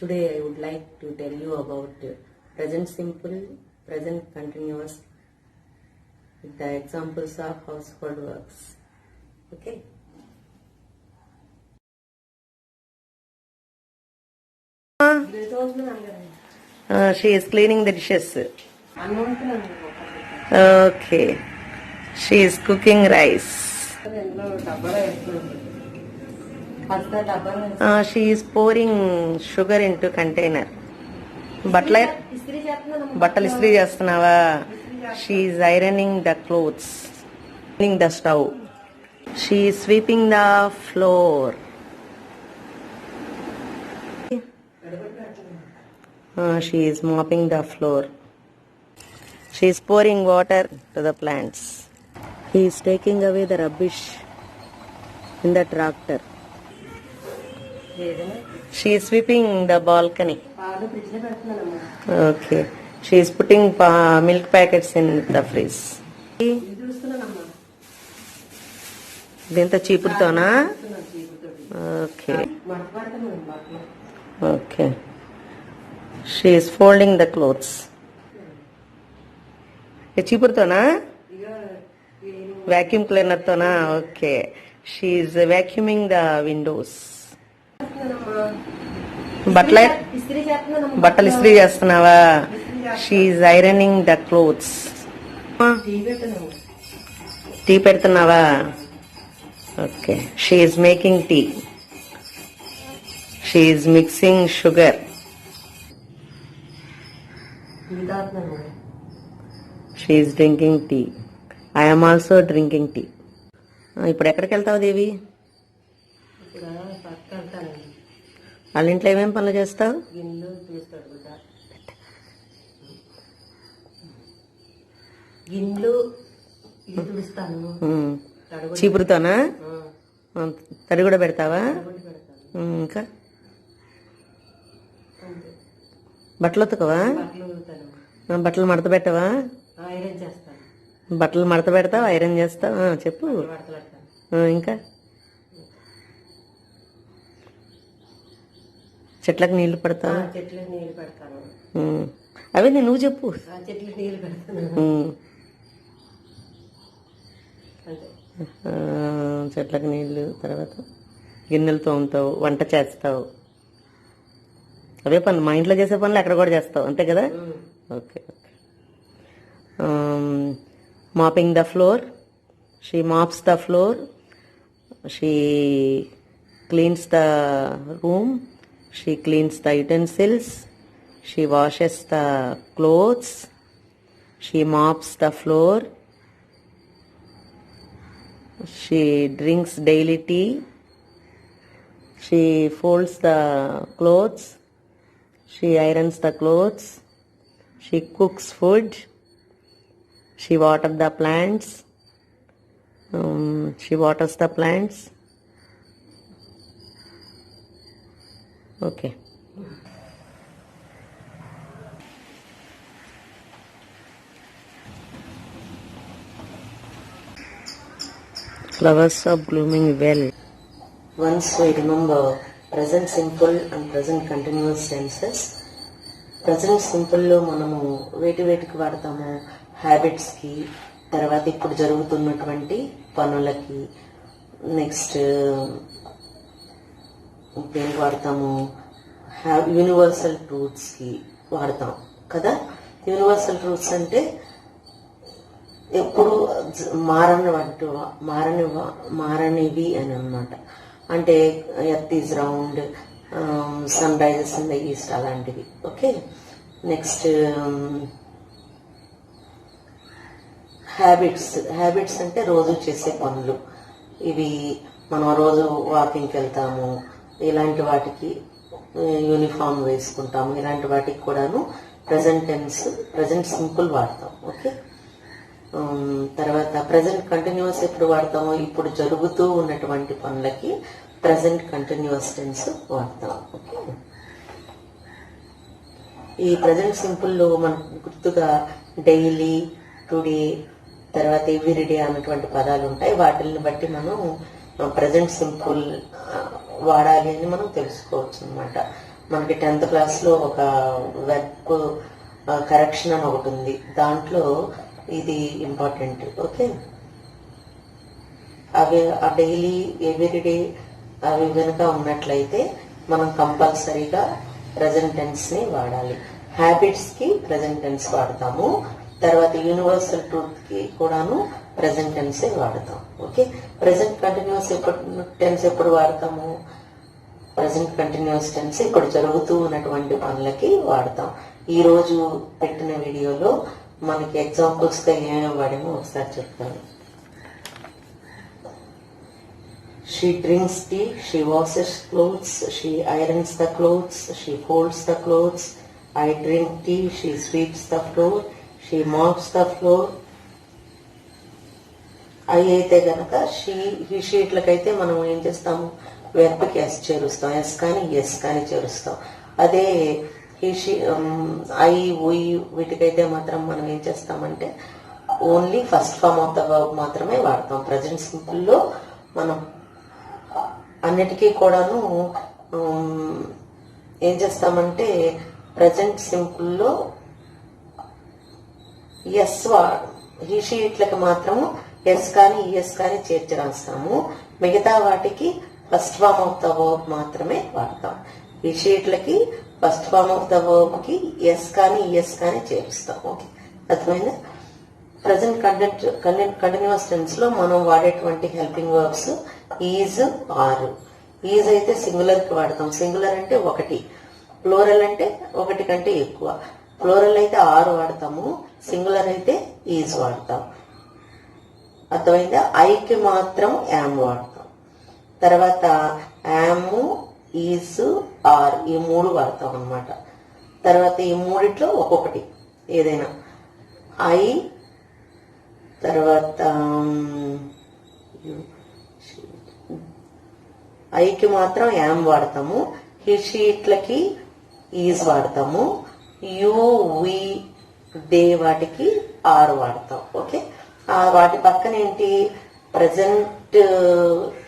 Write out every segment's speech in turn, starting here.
Today I would like to tell you about present simple, present continuous with the examples of household works. Okay. She is cleaning the dishes. Okay. She is cooking rice. She is pouring sugar into container. బట్టలు ఇస్త్రీ చేస్తున్నావా? She is ironing the clothes, cleaning the stove. She is sweeping the floor. She is mopping the floor. She is pouring water to the plants. He is taking away the rubbish in the tractor. She is sweeping the balcony. Okay. She is putting milk packets in the fridge. దీంతో చీపురుతోనా? Okay okay. She is folding the clothes. చీపురుతోనా? Vacuum cleaner తోనా? Okay. She is vacuuming the windows. బట్టలు ఇస్త్రీ చేస్తున్నావా? She is ironing the clothes. Tea పెడుతున్నావా? Okay. She is making tea. She is mixing sugar. She is drinking tea. I am also drinking tea. ఇప్పుడు ఎక్కడికి వెళ్తావు దేవి? వాళ్ళ ఇంట్లో ఏమేమి పనులు చేస్తావు? చీపురుతోనా? తడి కూడా పెడతావా? ఇంకా బట్టలు ఉతకవా? బట్టలు మడత పెట్టవా? బట్టలు మడత పెడతావా? ఐరన్ చేస్తావా? చెప్పు. ఇంకా చెట్లకు నీళ్లు పడతావా? అవి నువ్వు చెప్పు. చెట్లకు నీళ్లు, తర్వాత గిన్నెలు తోముతావు, వంట చేస్తావు. అవే పనులు, మా ఇంట్లో చేసే పనులు అక్కడ కూడా చేస్తావు, అంతే కదా? Okay okay. Mopping the floor. She mops the floor. She cleans the room. She cleans the utensils. She washes the clothes. She mops the floor. She drinks daily tea. She folds the clothes. She irons the clothes. She cooks food. She waters the plants. She waters the plants. Okay. Flowers are blooming well. Once we remember present simple and present continuous tenses. Present simple లో మనము వేటికి వాడతాము? Habits కి, తర్వాత ఇప్పుడు జరుగుతున్నటువంటి పనులకి, next దేనికి వాడతాము? యూనివర్సల్ ట్రూత్స్ కి వాడతాం కదా. యూనివర్సల్ ట్రూత్స్ అంటే ఎప్పుడు మారనివి అని అన్నమాట. అంటే earth is round, sun rises in the east, అలాంటివి. ఓకే. నెక్స్ట్ హ్యాబిట్స్ అంటే రోజు చేసే పనులు. ఇవి మనం రోజు వాకింగ్కి వెళ్తాము, ఇలాంటి వాటికి యూనిఫామ్ వేసుకుంటాము, ఇలాంటి వాటికి కూడాను ప్రజెంట్ సింపుల్ వాడతాం. ఓకే. తర్వాత ప్రజెంట్ కంటిన్యూస్ ఎప్పుడు వాడతాము? ఇప్పుడు జరుగుతూ ఉన్నటువంటి పనులకి ప్రజెంట్ కంటిన్యూస్ టెన్స్ వాడతాం. ఓకే. ఈ ప్రజెంట్ సింపుల్ లో మనకు గుర్తుగా డైలీ, టుడే, తర్వాత ఎవ్రీడే అన్నటువంటి పదాలు ఉంటాయి. వాటిని బట్టి మనం ప్రజెంట్ సింపుల్ వాడాలి అని మనం తెలుసుకోవచ్చు అనమాట. మనకి 10th క్లాస్లో ఒక వెబ్ కరెక్షన్ అని ఒకటి ఉంది, దాంట్లో ఇది ఇంపార్టెంట్. ఓకే, అవి ఆ డైలీ ఎవ్రీడే అవి కనుక ఉన్నట్లయితే మనం కంపల్సరీగా ప్రజెంట్ టెన్స్ ని వాడాలి. హ్యాబిట్స్ కి ప్రజెంట్ టెన్స్ వాడతాము, తర్వాత యూనివర్సల్ ట్రూత్ కి కూడాను ప్రజెంట్ టెన్స్ వాడతాం. ఓకే, ప్రజెంట్ కంటిన్యూస్ టెన్స్ ఎప్పుడు వాడతాము? ప్రజెంట్ కంటిన్యూస్ టెన్స్ ఇప్పుడు జరుగుతూ ఉన్నటువంటి పనులకి వాడతాం. ఈ రోజు పెట్టిన వీడియోలో మనకి ఎగ్జాంపుల్స్ గా ఏమేమి వాడామో ఒకసారి చెప్తాను. She drinks tea, she washes clothes, she irons the clothes, she folds the clothes. I drink tea, she sweeps the floor, she mops the floor. అవి అయితే గనక ఈ షీట్లకైతే మనం ఏం చేస్తాము? వెర్బ్కి ఎస్ చేరుస్తాం, ఎస్ కానీ ఎస్ కానీ చేరుస్తాం. అదే ఐ ఉయ్ వీటికైతే మాత్రం మనం ఏం చేస్తామంటే only first form of the verb మాత్రమే వాడతాం. ప్రజెంట్ సింపుల్ లో మనం అన్నిటికీ కూడాను ఏం చేస్తామంటే ప్రజెంట్ సింపుల్ లో ఎస్ ఈ షీట్లకి మాత్రము ఎస్ కానీ ఈఎస్ కానీ చేర్చి రాస్తాము. మిగతా వాటికి first form of the verb మాత్రమే వాడతాం. ఈ షీట్లకి first form of the verb కి ఎస్ కానీ ఈఎస్ కానీ చేరుస్తాం. ఓకే, అర్థమైందా? ప్రజెంట్ కంటిన్యూస్ టెన్స్ లో మనం వాడేటువంటి helping verbs is, are. Is అయితే సింగులర్ కి వాడతాం. సింగులర్ అంటే ఒకటి, ప్లూరల్ అంటే ఒకటి కంటే ఎక్కువ. ప్లూరల్ అయితే ఆర్ వాడతాము, సింగులర్ అయితే ఈజ్ వాడతాం. అర్థమైందా? ఐకి మాత్రం యామ్ వాడతాం. తర్వాత యామ్, ఈజ్, ఆర్ ఈ మూడు వాడతాం అన్నమాట. తర్వాత ఈ మూడిట్లో ఒక్కొక్కటి ఏదైనా. ఐ, తర్వాత ఐకి మాత్రం యామ్ వాడతాము, షీట్లకి ఈజ్ వాడతాము, యు, వి, దే వాటికి ఆర్ వాడతాం. ఓకే, వాటి పక్కన ఏంటి? ప్రజెంట్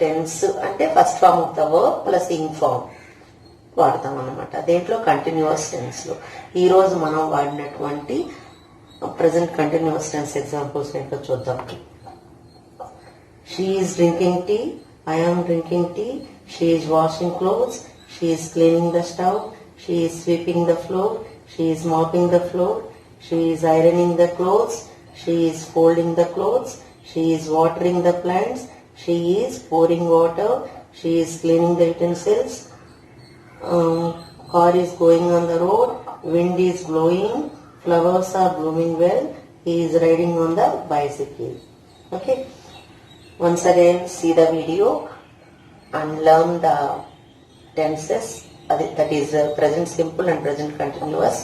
టెన్స్ అంటే first form of the verb plus ing form వాడతాం అన్నమాట. దేంట్లో? కంటిన్యూస్ టెన్స్ లో. ఈ రోజు మనం వాడినటువంటి ప్రజెంట్ కంటిన్యూస్ టెన్స్ ఎగ్జాంపుల్స్ ఏంటో చూద్దాం. She is drinking tea, I am drinking tea, she is washing clothes, she is cleaning the stove, she is sweeping the floor, she is mopping the floor, she is ironing the clothes, she is folding the clothes, she is watering the plants, she is pouring water, she is cleaning the utensils, car is going on the road, wind is blowing, flowers are blooming well, he is riding on the bicycle. Okay, once again see the video and learn the tenses, that is present simple and present continuous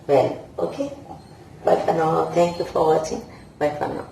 well. Okay, bye for now. Thank you for watching. Bye for now.